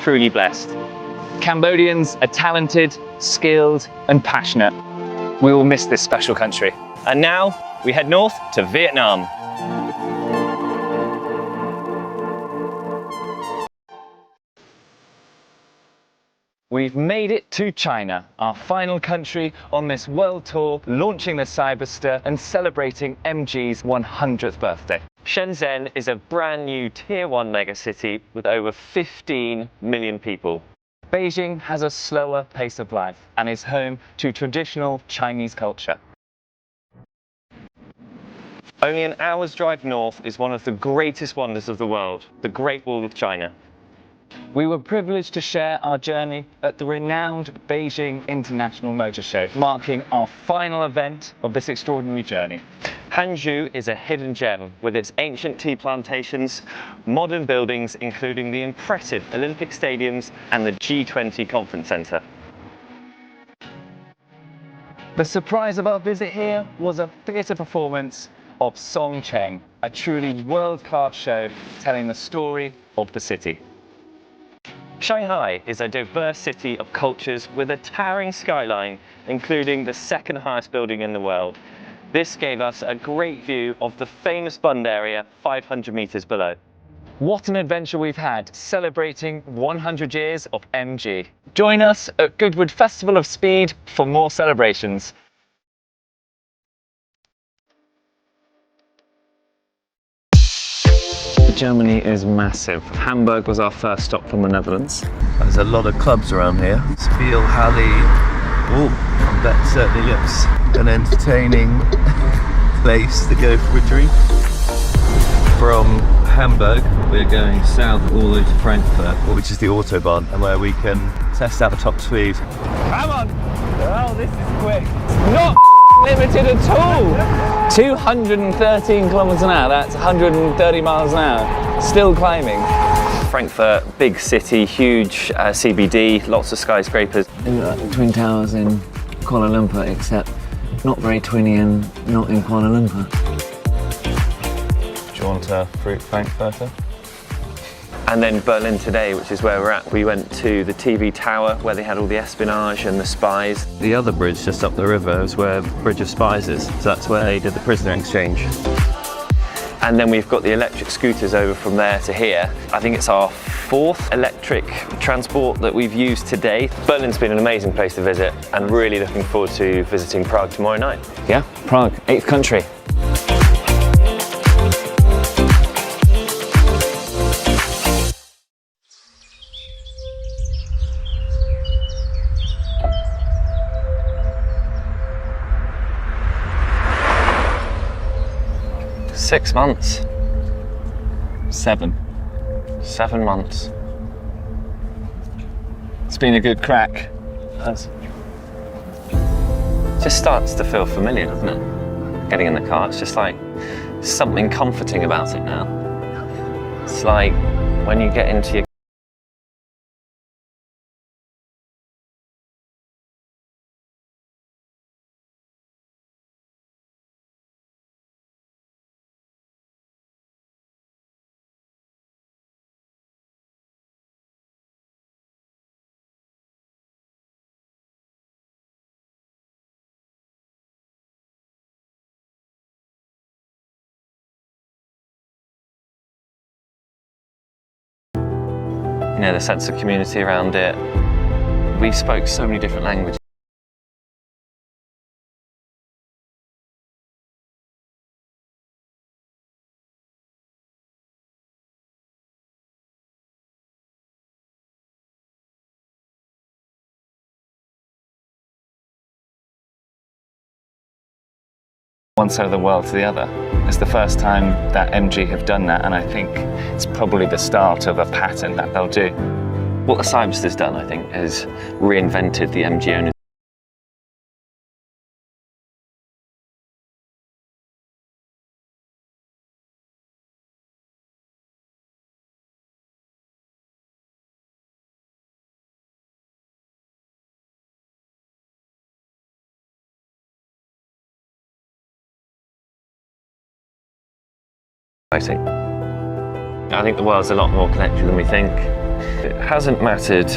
truly blessed. Cambodians are talented, skilled, and passionate. We will miss this special country. And now we head north to Vietnam. We've made it to China, our final country on this world tour, launching the Cyberster and celebrating MG's 100th birthday. Shenzhen is a brand new Tier 1 megacity with over 15 million people. Beijing has a slower pace of life and is home to traditional Chinese culture. Only an hour's drive north is one of the greatest wonders of the world, the Great Wall of China. We were privileged to share our journey at the renowned Beijing International Motor Show, marking our final event of this extraordinary journey. Hangzhou is a hidden gem with its ancient tea plantations, modern buildings including the impressive Olympic stadiums and the G20 conference centre. The surprise of our visit here was a theatre performance of Song Cheng, a truly world-class show telling the story of the city. Shanghai is a diverse city of cultures with a towering skyline, including the second highest building in the world. This gave us a great view of the famous Bund area 500 metres below. What an adventure we've had, celebrating 100 years of MG. Join us at Goodwood Festival of Speed for more celebrations. Germany is massive. Hamburg was our first stop from the Netherlands. There's a lot of clubs around here. Spielhalle. Oh, that certainly looks an entertaining place to go for a drink. From Hamburg, we're going south all the way to Frankfurt, which is the Autobahn, and where we can test out the top speed. Come on! Oh, this is quick. It's not limited at all! 213 kilometers an hour, that's 130 miles an hour. Still climbing. Frankfurt, big city, huge CBD, lots of skyscrapers. Twin Towers in Kuala Lumpur, except not very twinny and not in Kuala Lumpur. Do you want a fruit Frankfurter? And then Berlin today, which is where we're at. We went to the TV tower where they had all the espionage and the spies. The other bridge just up the river is where Bridge of Spies is. So that's where they did the prisoner exchange. And then we've got the electric scooters over from there to here. I think it's our 4th electric transport that we've used today. Berlin's been an amazing place to visit and really looking forward to visiting Prague tomorrow night. Yeah, Prague, 8th country. Six months. 7. 7 months. It's been a good crack. Just starts to feel familiar, doesn't it? Getting in the car, it's just like something comforting about it now. It's like when you get into your the sense of community around it. We spoke so many different languages. One side of the world to the other. It's the first time that MG have done that, and I think it's probably the start of a pattern that they'll do. What the Cyberster's done, I think, is reinvented the MG owner. I think the world's a lot more connected than we think. It hasn't mattered.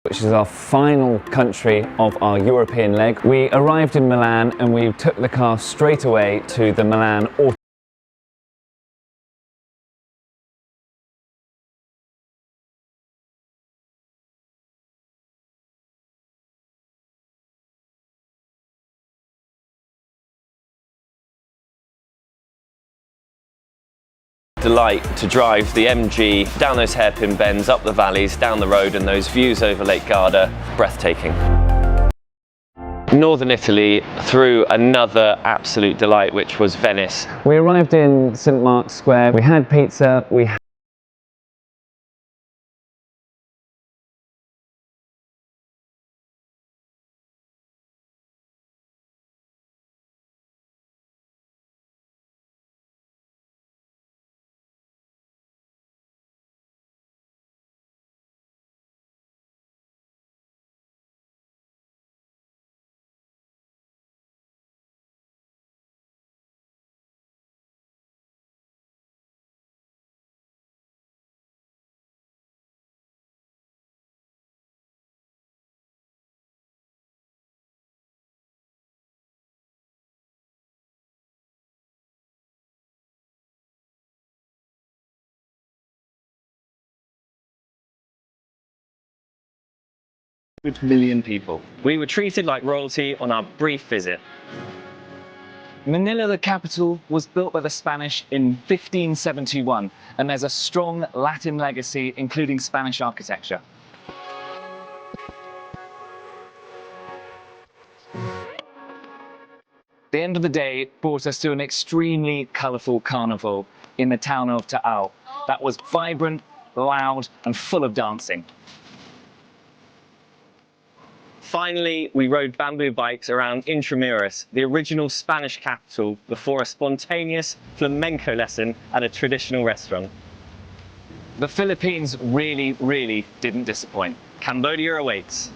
Which is our final country of our European leg. We arrived in Milan and we took the car straight away to the Milan Auto. Delight to drive the MG down those hairpin bends, up the valleys, down the road, and those views over Lake Garda, breathtaking. Northern Italy through another absolute delight, which was Venice. We arrived in St. Mark's Square. We had pizza. Million people. We were treated like royalty on our brief visit. Manila, the capital, was built by the Spanish in 1571, and there's a strong Latin legacy, including Spanish architecture. The end of the day brought us to an extremely colourful carnival. in the town of Ta'au. That was vibrant, loud, and full of dancing. Finally, we rode bamboo bikes around Intramuros, the original Spanish capital, before a spontaneous flamenco lesson at a traditional restaurant. The Philippines really, really didn't disappoint. Cambodia awaits.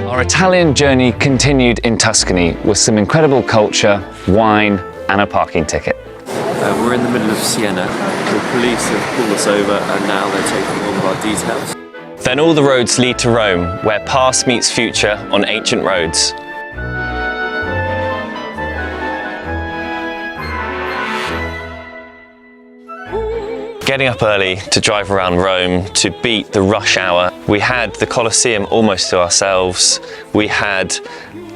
Our Italian journey continued in Tuscany with some incredible culture, wine, and a parking ticket. We're in the middle of Siena. The police have pulled us over and now they're taking all of our details. Then all the roads lead to Rome, where past meets future on ancient roads. Getting up early to drive around Rome to beat the rush hour. We had the Colosseum almost to ourselves. We had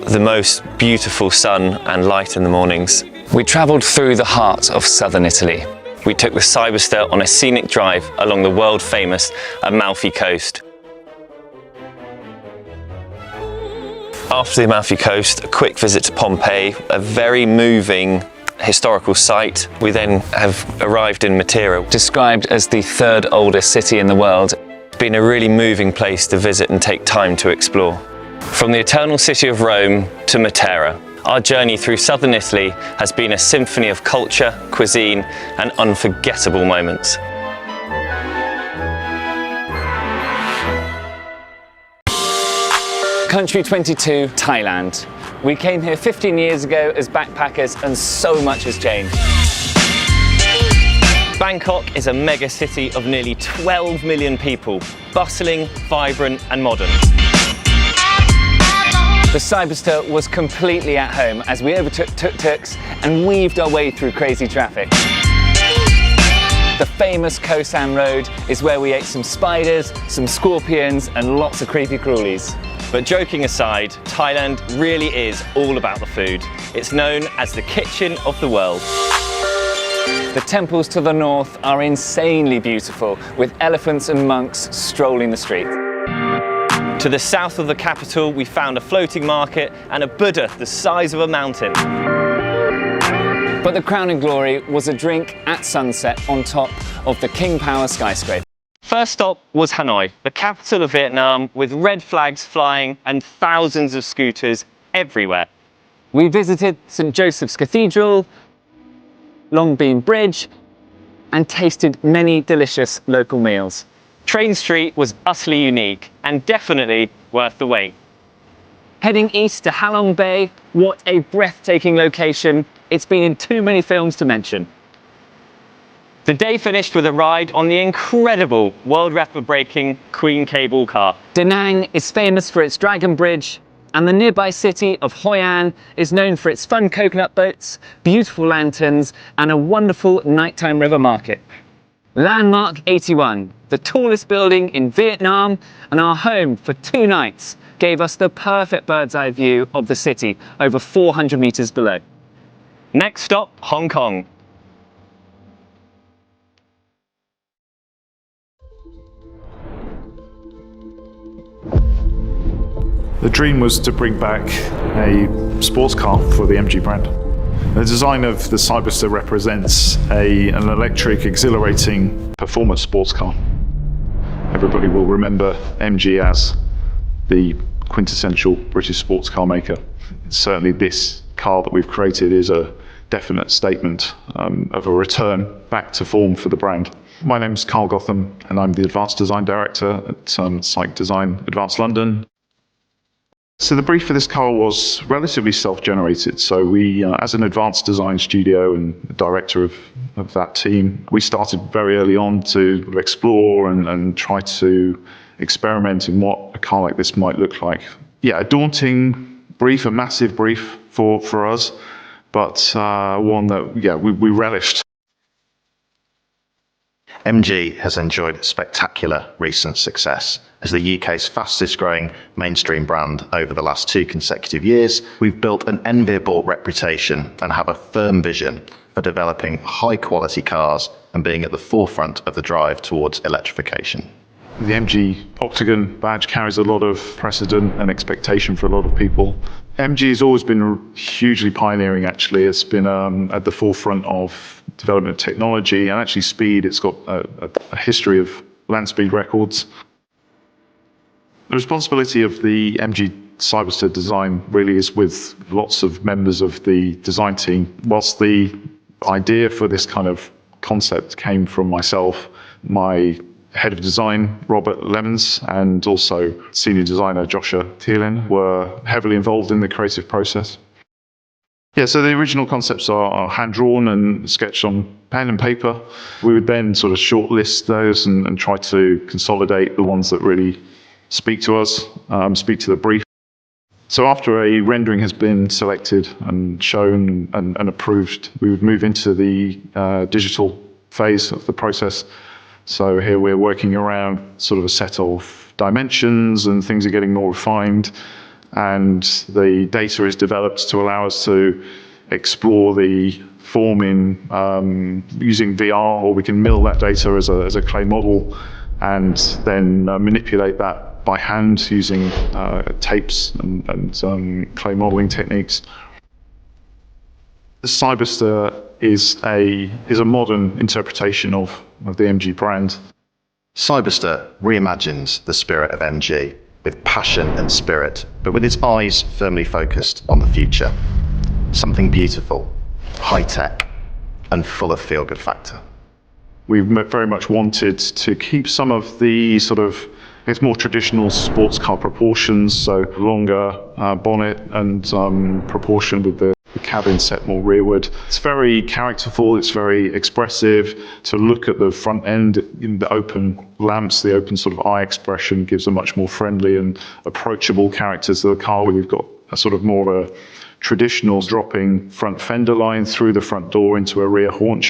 the most beautiful sun and light in the mornings. We travelled through the heart of southern Italy. We took the Cyberster on a scenic drive along the world-famous Amalfi Coast. After the Amalfi Coast, a quick visit to Pompeii, a very moving historical site. We then have arrived in Matera. Described as the third oldest city in the world. It's been a really moving place to visit and take time to explore. From the eternal city of Rome to Matera, our journey through southern Italy has been a symphony of culture, cuisine, and unforgettable moments. Country 22, Thailand. We came here 15 years ago as backpackers and so much has changed. Bangkok is a mega city of nearly 12 million people, bustling, vibrant and modern. The Cyberster was completely at home as we overtook tuk-tuks and weaved our way through crazy traffic. The famous Koh San Road is where we ate some spiders, some scorpions and lots of creepy crawlies. But joking aside, Thailand really is all about the food. It's known as the kitchen of the world. The temples to the north are insanely beautiful, with elephants and monks strolling the street. To the south of the capital, we found a floating market and a Buddha the size of a mountain. But the crowning glory was a drink at sunset on top of the King Power skyscraper. First stop was Hanoi, the capital of Vietnam, with red flags flying and thousands of scooters everywhere. We visited St. Joseph's Cathedral, Long Bean Bridge, and tasted many delicious local meals. Train Street was utterly unique and definitely worth the wait. Heading east to Halong Bay, what a breathtaking location. It's been in too many films to mention. The day finished with a ride on the incredible world record-breaking Queen cable car. Da Nang is famous for its dragon bridge, and the nearby city of Hoi An is known for its fun coconut boats, beautiful lanterns, and a wonderful nighttime river market. Landmark 81, the tallest building in Vietnam and our home for 2 nights, gave us the perfect bird's eye view of the city over 400 meters below. Next stop, Hong Kong. The dream was to bring back a sports car for the MG brand. The design of the Cyberster represents an electric, exhilarating performance sports car. Everybody will remember MG as the quintessential British sports car maker. Certainly this car that we've created is a definite statement of a return back to form for the brand. My name's Carl Gotham and I'm the Advanced Design Director at Psych Design Advanced London. So the brief for this car was relatively self-generated. So we, as an advanced design studio and director of that team, we started very early on to explore and try to experimenting what a car like this might look like. Yeah, a daunting brief, a massive brief for us, but one that, yeah, we relished. MG has enjoyed spectacular recent success. As the UK's fastest growing mainstream brand over the last 2 consecutive years, we've built an enviable reputation and have a firm vision for developing high quality cars and being at the forefront of the drive towards electrification. The MG Octagon badge carries a lot of precedent and expectation for a lot of people. MG has always been hugely pioneering, actually. It's been at the forefront of development of technology and actually speed. It's got a history of land speed records. The responsibility of the MG Cyberster design really is with lots of members of the design team. Whilst the idea for this kind of concept came from myself, my head of design, Robert Lemons, and also senior designer Joshua Thielen were heavily involved in the creative process. Yeah, so the original concepts are hand-drawn and sketched on pen and paper. We would then sort of shortlist those and try to consolidate the ones that really speak to us, speak to the brief. So after a rendering has been selected and shown and approved, we would move into the digital phase of the process. So here we're working around sort of a set of dimensions and things are getting more refined, and the data is developed to allow us to explore the form in using VR, or we can mill that data as a clay model and then manipulate that by hand using tapes and clay modeling techniques. The Cyberster is a modern interpretation of the MG brand. Cyberster reimagines the spirit of MG with passion and spirit, but with its eyes firmly focused on the future. Something beautiful, high-tech, and full of feel-good factor. We very much wanted to keep some of the sort of more traditional sports car proportions, so longer bonnet and proportion with the cabin set more rearward. It's very characterful, it's very expressive. To look at the front end, in the open lamps, the open sort of eye expression gives a much more friendly and approachable character to the car. We've got a sort of more of a traditional dropping front fender line through the front door into a rear haunch.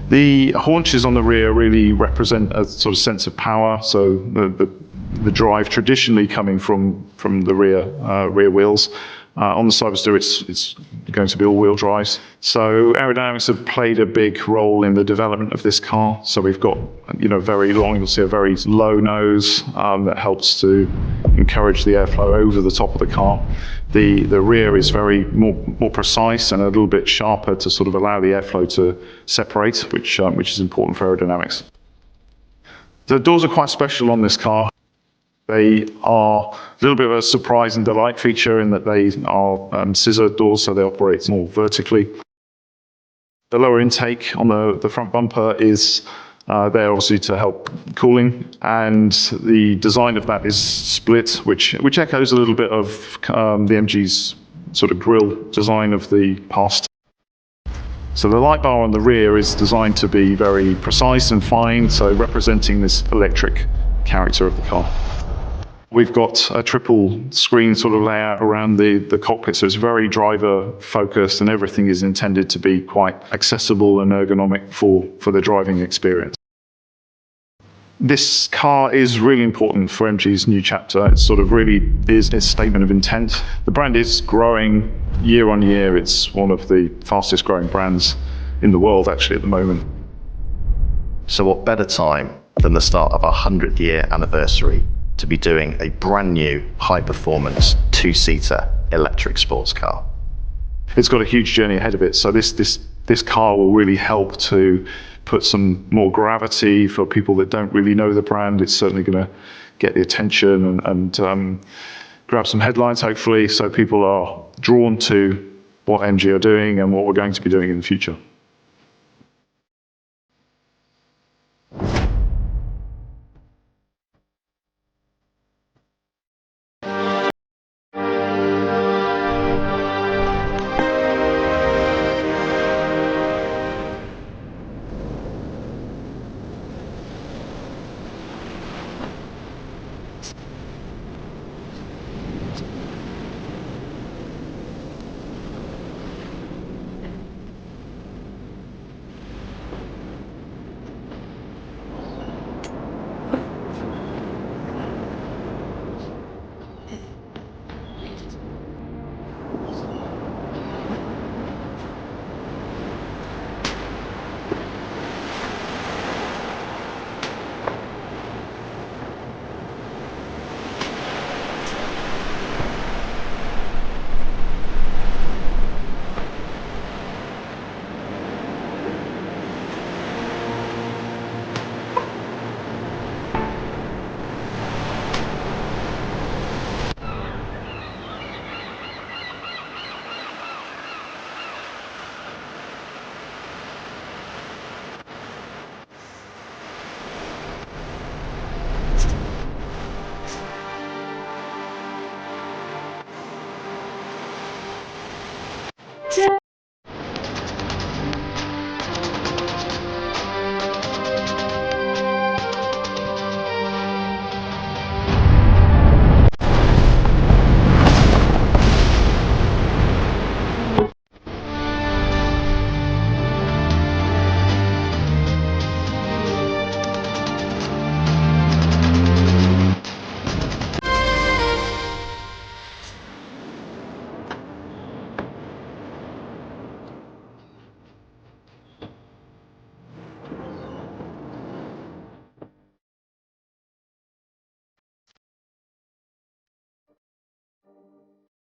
The haunches on the rear really represent a sort of sense of power, so the drive traditionally coming from the rear wheels. On the Cyberster, it's going to be all-wheel drives. So aerodynamics have played a big role in the development of this car. So we've got, very long, you'll see a very low nose that helps to encourage the airflow over the top of the car. The rear is very more precise and a little bit sharper to sort of allow the airflow to separate, which is important for aerodynamics. The doors are quite special on this car. They are a little bit of a surprise and delight feature in that they are scissor doors, so they operate more vertically. The lower intake on the front bumper is there obviously to help cooling, and the design of that is split, which echoes a little bit of the MG's sort of grille design of the past. So the light bar on the rear is designed to be very precise and fine, so representing this electric character of the car. We've got a triple screen sort of layout around the cockpit, so it's very driver focused and everything is intended to be quite accessible and ergonomic for the driving experience. This car is really important for MG's new chapter. It sort of really is a statement of intent. The brand is growing year on year. It's one of the fastest growing brands in the world actually at the moment. So what better time than the start of our 100-year anniversary to be doing a brand new high-performance 2-seater electric sports car. It's got a huge journey ahead of it, so this car will really help to put some more gravity for people that don't really know the brand. It's certainly going to get the attention and grab some headlines, hopefully, so people are drawn to what MG are doing and what we're going to be doing in the future.